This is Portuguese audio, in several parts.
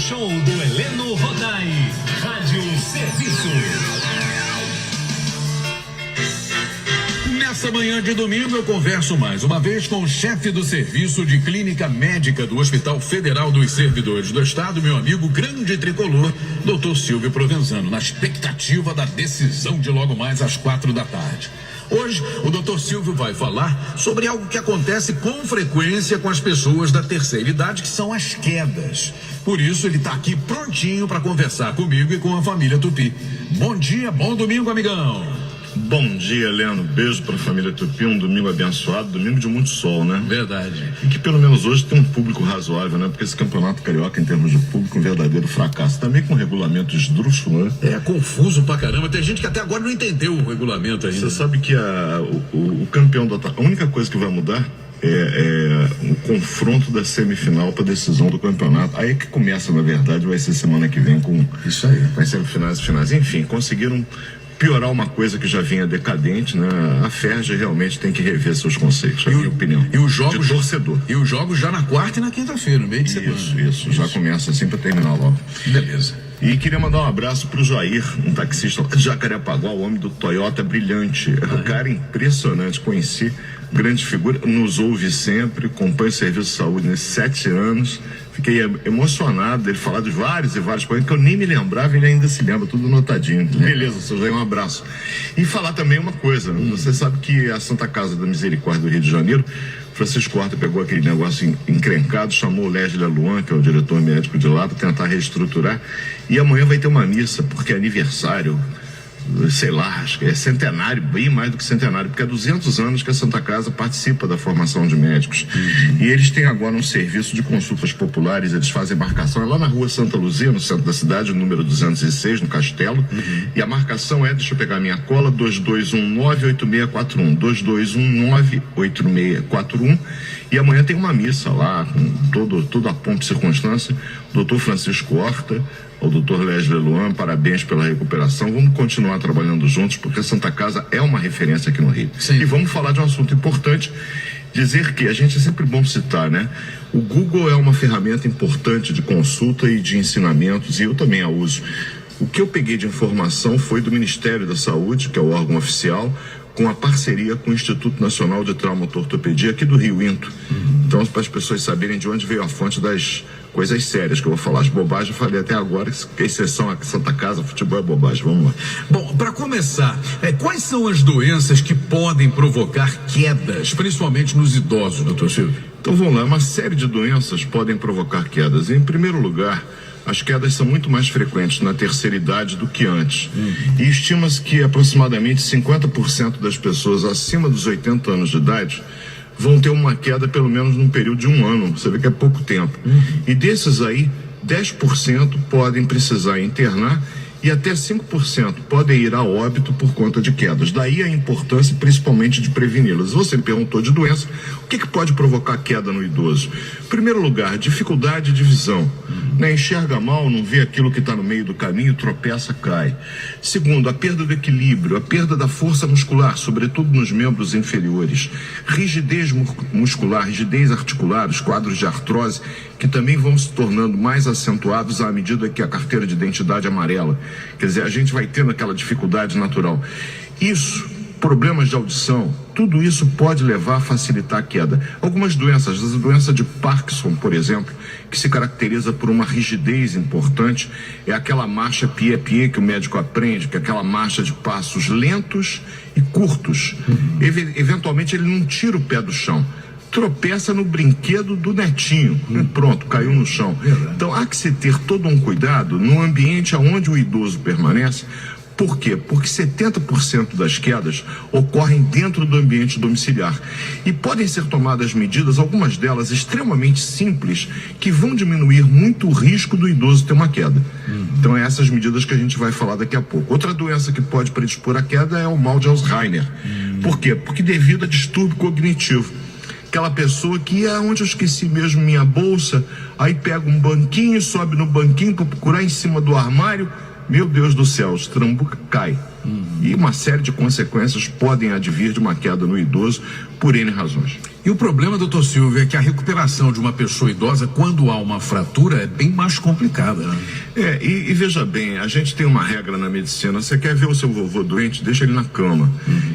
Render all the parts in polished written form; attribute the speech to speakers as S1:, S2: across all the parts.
S1: show do Heleno Rodai, Rádio Serviço.
S2: Nessa manhã de domingo eu converso mais uma vez com o chefe do Serviço de Clínica Médica do Hospital Federal dos Servidores do Estado, meu amigo grande tricolor, Dr. Silvio Provenzano, na expectativa da decisão de logo mais às 4 da tarde. Hoje, o Dr. Silvio vai falar sobre algo que acontece com frequência com as pessoas da terceira idade, que são as quedas. Por isso, ele está aqui prontinho para conversar comigo e com a família Tupi. Bom dia, bom domingo, amigão.
S3: Bom dia, Heleno. Beijo para a família Tupi. Um domingo abençoado, domingo de muito sol, né?
S2: Verdade.
S3: E que pelo menos hoje tem um público razoável, né? Porque esse campeonato carioca, em termos de público, é um verdadeiro fracasso. Também com regulamento esdrúxulo, né?
S2: É confuso pra caramba. Tem gente que até agora não entendeu o regulamento ainda.
S3: Você sabe que o campeão da... A única coisa que vai mudar é o confronto da semifinal para decisão do campeonato. Aí que começa, na verdade, vai ser semana que vem com...
S2: Isso aí.
S3: Vai ser finais e finais. Enfim, conseguiram piorar uma coisa que já vinha decadente, né? A FERJ realmente tem que rever seus conceitos, na minha opinião.
S2: E os jogos
S3: de torcedor.
S2: E os jogos já na quarta e na quinta-feira, no meio de semana.
S3: Isso. Já começa assim para terminar logo.
S2: Beleza.
S3: E queria mandar um abraço pro Jair, um taxista de Jacarepaguá, o homem do Toyota brilhante. O cara impressionante, conheci, grande figura, nos ouve sempre, acompanha o serviço de saúde nesses 7 anos. Fiquei emocionado ele falar de vários e vários coisas que eu nem me lembrava, ele ainda se lembra, tudo anotadinho. Beleza, seu Jair, um abraço. E falar também uma coisa, você sabe que a Santa Casa da Misericórdia do Rio de Janeiro, Francisco Horta pegou aquele negócio encrencado, chamou o Leslie Luan, que é o diretor médico de lá, para tentar reestruturar. E amanhã vai ter uma missa, porque é aniversário, sei lá, acho que é centenário, bem mais do que centenário, porque há 200 anos que a Santa Casa participa da formação de médicos. E eles têm agora um serviço de consultas populares, eles fazem marcação, é lá na rua Santa Luzia, no centro da cidade, número 206, no Castelo. E a marcação é, deixa eu pegar a minha cola, 2219-8641, 2219-8641. E amanhã tem uma missa lá, com toda a pompa e circunstância, doutor Francisco Horta, ao doutor Leslie Luan, parabéns pela recuperação. Vamos continuar trabalhando juntos, porque a Santa Casa é uma referência aqui no Rio.
S2: Sim.
S3: E vamos falar de um assunto importante, dizer que a gente é sempre bom citar, né? O Google é uma ferramenta importante de consulta e de ensinamentos, e eu também a uso. O que eu peguei de informação foi do Ministério da Saúde, que é o órgão oficial, com a parceria com o Instituto Nacional de Traumatortopedia aqui do Rio Into. Então, para as pessoas saberem de onde veio a fonte das coisas sérias que eu vou falar. As bobagens eu falei até agora, que a exceção a Santa Casa, futebol é bobagem. Vamos lá.
S2: Bom, para começar, quais são as doenças que podem provocar quedas, principalmente nos idosos, doutor Silvio?
S3: Então vamos lá, uma série de doenças podem provocar quedas. Em primeiro lugar, as quedas são muito mais frequentes na terceira idade do que antes. E estima-se que aproximadamente 50% das pessoas acima dos 80 anos de idade vão ter uma queda pelo menos num período de 1 ano. Você vê que é pouco tempo. E desses aí, 10% podem precisar internar e até 5% podem ir a óbito por conta de quedas. Daí a importância principalmente de preveni-las. Você me perguntou de doença, o que pode provocar queda no idoso? Em primeiro lugar, dificuldade de visão. Enxerga mal, não vê aquilo que está no meio do caminho, tropeça, cai. Segundo, a perda do equilíbrio, a perda da força muscular, sobretudo nos membros inferiores. Rigidez muscular, rigidez articular, os quadros de artrose, que também vão se tornando mais acentuados à medida que a carteira de identidade amarela. Quer dizer, a gente vai tendo aquela dificuldade natural. Isso, problemas de audição, tudo isso pode levar a facilitar a queda. Algumas doenças, a doença de Parkinson, por exemplo, que se caracteriza por uma rigidez importante, é aquela marcha pied-pied que o médico aprende, que é aquela marcha de passos lentos e curtos. Eventualmente ele não tira o pé do chão, tropeça no brinquedo do netinho, pronto, caiu no chão. Então há que se ter todo um cuidado no ambiente onde o idoso permanece. Por quê? Porque 70% das quedas ocorrem dentro do ambiente domiciliar. E podem ser tomadas medidas, algumas delas extremamente simples, que vão diminuir muito o risco do idoso ter uma queda. Então, é essas medidas que a gente vai falar daqui a pouco. Outra doença que pode predispor à queda é o mal de Alzheimer. Por quê? Porque devido a distúrbio cognitivo. Aquela pessoa que onde eu esqueci mesmo minha bolsa, aí pega um banquinho, sobe no banquinho para procurar em cima do armário, meu Deus do céu, o trambuca cai. E uma série de consequências podem advir de uma queda no idoso por N razões.
S2: E o problema, doutor Silvio, é que a recuperação de uma pessoa idosa, quando há uma fratura, é bem mais complicada, né?
S3: E veja bem, a gente tem uma regra na medicina: você quer ver o seu vovô doente, deixa ele na cama.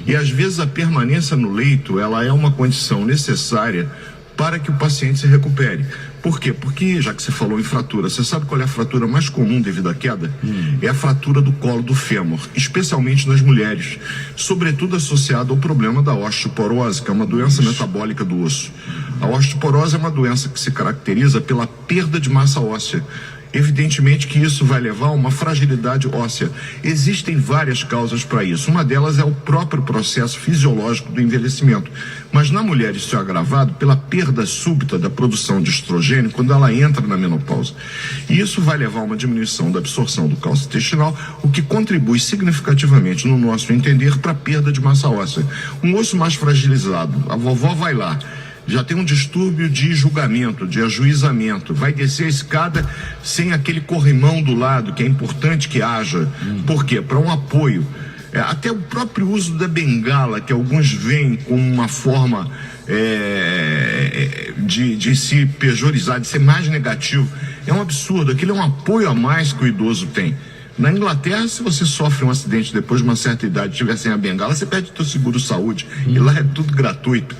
S3: E às vezes a permanência no leito, ela é uma condição necessária para que o paciente se recupere. Por quê? Porque, já que você falou em fratura, você sabe qual é a fratura mais comum devido à queda? É a fratura do colo do fêmur, especialmente nas mulheres, sobretudo associada ao problema da osteoporose, que é uma doença metabólica do osso. A osteoporose é uma doença que se caracteriza pela perda de massa óssea. Evidentemente que isso vai levar a uma fragilidade óssea. Existem várias causas para isso. Uma delas é o próprio processo fisiológico do envelhecimento. Mas na mulher isso é agravado pela perda súbita da produção de estrogênio quando ela entra na menopausa. E isso vai levar a uma diminuição da absorção do cálcio intestinal, o que contribui significativamente, no nosso entender, para a perda de massa óssea. Um osso mais fragilizado, a vovó vai lá, já tem um distúrbio de julgamento, de ajuizamento, vai descer a escada sem aquele corrimão do lado, que é importante que haja. Por quê? Para um apoio. Até o próprio uso da bengala, que alguns veem como uma forma de se pejorizar, de ser mais negativo, é um absurdo. Aquilo é um apoio a mais que o idoso tem. Na Inglaterra, se você sofre um acidente depois de uma certa idade e estiver sem a bengala, você perde o seu seguro-saúde. E lá é tudo gratuito.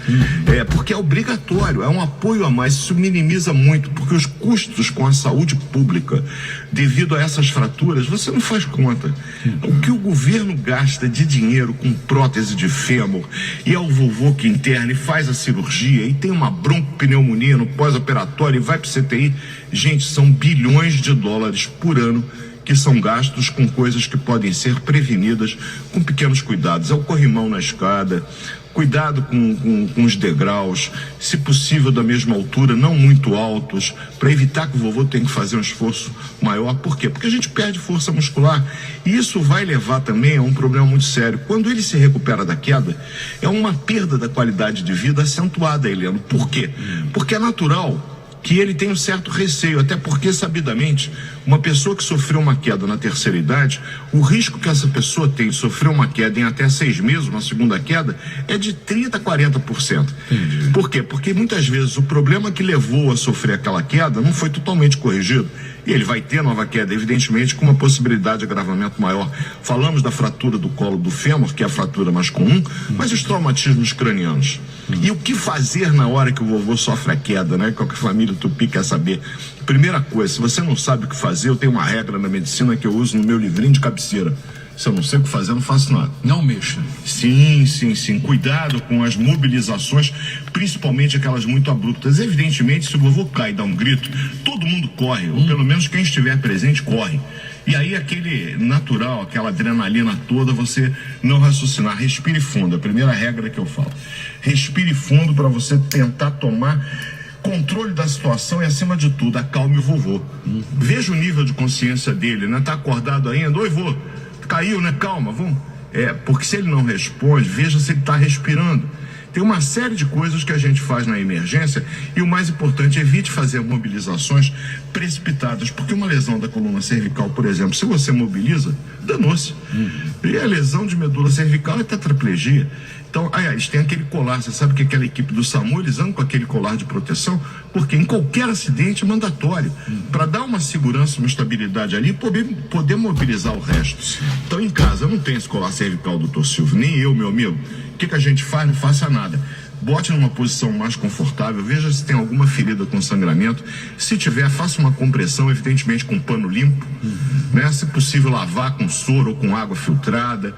S3: Porque é obrigatório, é um apoio a mais. Isso minimiza muito, porque os custos com a saúde pública, devido a essas fraturas, você não faz conta. O que o governo gasta de dinheiro com prótese de fêmur, e é o vovô que interna e faz a cirurgia, e tem uma broncopneumonia no pós-operatório e vai para o CTI. Gente, são bilhões de dólares por ano que são gastos com coisas que podem ser prevenidas com pequenos cuidados. É o corrimão na escada, cuidado com os degraus, se possível da mesma altura, não muito altos, para evitar que o vovô tenha que fazer um esforço maior. Por quê? Porque a gente perde força muscular. E isso vai levar também a um problema muito sério. Quando ele se recupera da queda, é uma perda da qualidade de vida acentuada, Heleno. Por quê? Porque é natural que ele tem um certo receio, até porque, sabidamente, uma pessoa que sofreu uma queda na terceira idade, o risco que essa pessoa tem de sofrer uma queda em até 6 meses, uma segunda queda, é de 30% a 40%. Por quê? Porque muitas vezes o problema que levou a sofrer aquela queda não foi totalmente corrigido. E ele vai ter nova queda, evidentemente, com uma possibilidade de agravamento maior. Falamos da fratura do colo do fêmur, que é a fratura mais comum, mas os traumatismos cranianos. E o que fazer na hora que o vovô sofre a queda, né? Qualquer família tupi quer saber. Primeira coisa, se você não sabe o que fazer, eu tenho uma regra na medicina que eu uso no meu livrinho de cabeceira. Se eu não sei o que fazer, eu não faço nada.
S2: Não mexa.
S3: Sim. Cuidado com as mobilizações, principalmente aquelas muito abruptas. Evidentemente, se o vovô cai e dá um grito, todo mundo corre, ou pelo menos quem estiver presente corre. E aí aquele natural, aquela adrenalina toda, você não raciocinar. Respire fundo, a primeira regra que eu falo. Respire fundo para você tentar tomar controle da situação e, acima de tudo, acalme o vovô. Veja o nível de consciência dele, né? Tá acordado ainda? Oi, vô. Caiu, né? Calma, vamos. Porque se ele não responde, veja se ele está respirando. Tem uma série de coisas que a gente faz na emergência e o mais importante, evite fazer mobilizações precipitadas, porque uma lesão da coluna cervical, por exemplo, se você mobiliza, danou-se. E a lesão de medula cervical é tetraplegia. Então, eles têm aquele colar, você sabe que aquela equipe do SAMU, eles andam com aquele colar de proteção, porque em qualquer acidente é mandatório, para dar uma segurança, uma estabilidade ali e poder mobilizar o resto. Então, em casa, eu não tenho esse colar cervical, doutor Silvio, nem eu, meu amigo. O que a gente faz? Não faça nada. Bote numa posição mais confortável, veja se tem alguma ferida com sangramento. Se tiver, faça uma compressão, evidentemente com pano limpo, né? Se possível, lavar com soro ou com água filtrada,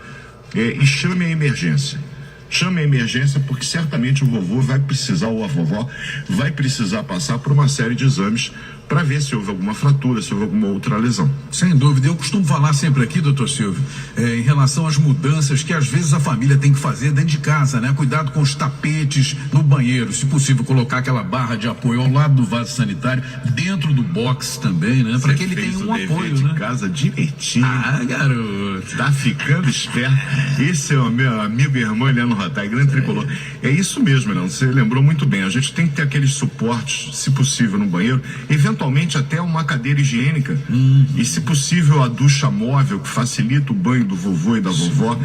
S3: e chame a emergência. Chame a emergência, porque certamente o vovô vai precisar, ou a vovó vai precisar passar por uma série de exames para ver se houve alguma fratura, se houve alguma outra lesão.
S2: Sem dúvida. Eu costumo falar sempre aqui, doutor Silvio, em relação às mudanças que às vezes a família tem que fazer dentro de casa, né? Cuidado com os tapetes no banheiro, se possível colocar aquela barra de apoio ao lado do vaso sanitário, dentro do box também, né? Para que ele tenha um apoio, né?
S3: De casa direitinho.
S2: Ah, garoto.
S3: Tá ficando esperto. Esse é o meu amigo e irmão Heleno Rottai, grande tricolor. É isso mesmo, Heleno, você lembrou muito bem. A gente tem que ter aqueles suportes, se possível, no banheiro, eventualmente eventualmente até uma cadeira higiênica. E, se possível, a ducha móvel, que facilita o banho do vovô e da vovó.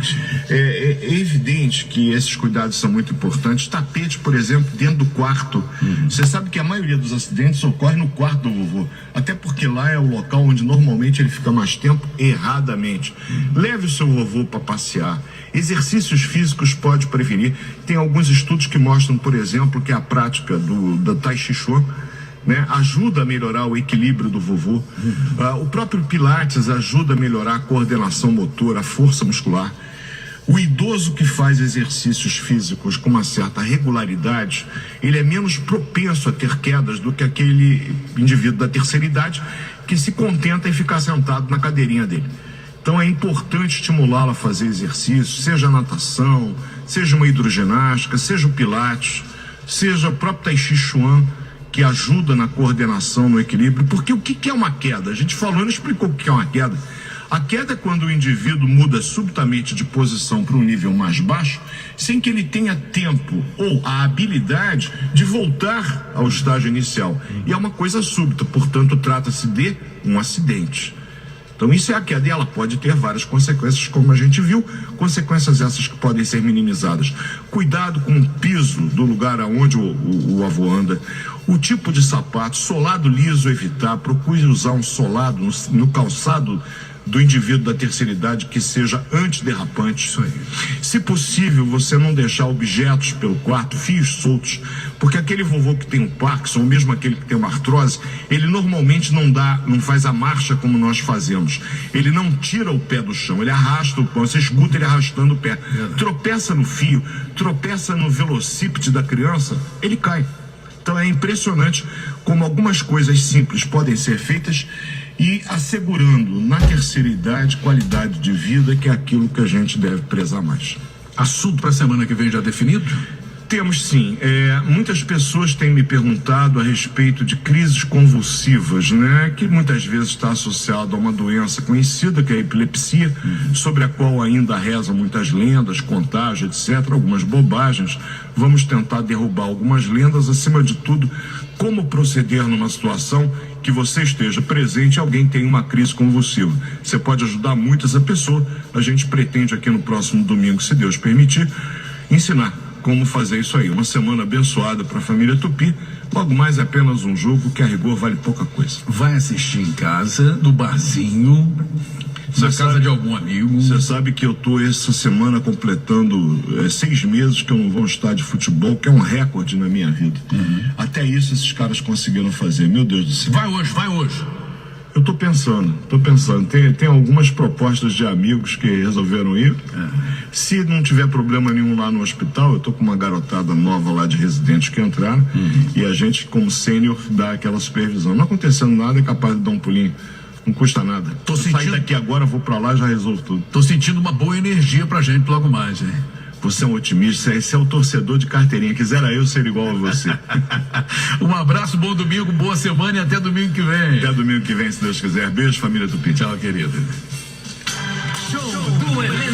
S3: É evidente que esses cuidados são muito importantes. Tapete, por exemplo, dentro do quarto. Você sabe que a maioria dos acidentes ocorre no quarto do vovô, até porque lá é o local onde normalmente ele fica mais tempo erradamente. Leve o seu vovô para passear. Exercícios físicos pode prevenir. Tem alguns estudos que mostram, por exemplo, que a prática do Tai Chi Chuan, né, ajuda a melhorar o equilíbrio do vovô. O próprio Pilates ajuda a melhorar a coordenação motora, a força muscular. O idoso que faz exercícios físicos com uma certa regularidade, ele é menos propenso a ter quedas do que aquele indivíduo da terceira idade que se contenta em ficar sentado na cadeirinha dele. Então é importante estimulá-lo a fazer exercício, seja natação, seja uma hidroginástica, seja o Pilates, seja o próprio Tai Chi Chuan, que ajuda na coordenação, no equilíbrio. Porque o que é uma queda? A gente falou, não explicou o que é uma queda. A queda é quando o indivíduo muda subitamente de posição para um nível mais baixo, sem que ele tenha tempo ou a habilidade de voltar ao estágio inicial. E é uma coisa súbita, portanto, trata-se de um acidente. Então isso é a queda e ela pode ter várias consequências, como a gente viu, consequências essas que podem ser minimizadas. Cuidado com o piso do lugar aonde o avô anda, o tipo de sapato, solado liso evitar, procure usar um solado no calçado do indivíduo da terceira idade que seja antiderrapante. Isso aí. Se possível, você não deixar objetos pelo quarto, fios soltos, porque aquele vovô que tem um Parkinson, ou mesmo aquele que tem uma artrose, ele normalmente não faz a marcha como nós fazemos. Ele não tira o pé do chão, ele arrasta o pé, você escuta ele arrastando o pé. Tropeça no fio, tropeça no velocípede da criança, ele cai. Então é impressionante como algumas coisas simples podem ser feitas e assegurando na terceira idade qualidade de vida, que é aquilo que a gente deve prezar mais.
S2: Assunto para a semana que vem já definido?
S3: Temos sim. Muitas pessoas têm me perguntado a respeito de crises convulsivas, né? Que muitas vezes está associado a uma doença conhecida, que é a epilepsia, sobre a qual ainda rezam muitas lendas, contágio, etc., algumas bobagens. Vamos tentar derrubar algumas lendas, acima de tudo, como proceder numa situação que você esteja presente e alguém tem uma crise convulsiva. Você pode ajudar muito essa pessoa. A gente pretende aqui no próximo domingo, se Deus permitir, ensinar como fazer isso aí. Uma semana abençoada para a família Tupi. Logo mais é apenas um jogo que a rigor vale pouca coisa.
S2: Vai assistir em casa, no barzinho, na casa de algum amigo.
S3: Você sabe que eu tô essa semana completando 6 meses que eu não vou a um estádio de futebol, que é um recorde na minha vida. Até isso esses caras conseguiram fazer. Meu Deus do céu.
S2: Vai hoje.
S3: Eu tô pensando. Tem algumas propostas de amigos que resolveram ir. Se não tiver problema nenhum lá no hospital, eu tô com uma garotada nova lá de residentes que entraram, e a gente, como sênior, dá aquela supervisão. Não acontecendo nada, é capaz de dar um pulinho. Não custa nada. Sair daqui agora, vou pra lá, já resolvo tudo.
S2: Tô sentindo uma boa energia pra gente logo mais, hein?
S3: Você é um otimista, esse é o torcedor de carteirinha. Quisera eu ser igual a você.
S2: Um abraço, bom domingo, boa semana e até domingo que vem.
S3: Até domingo que vem, se Deus quiser. Beijo, família Tupi.
S2: Tchau, querido.
S1: Show do Elenco.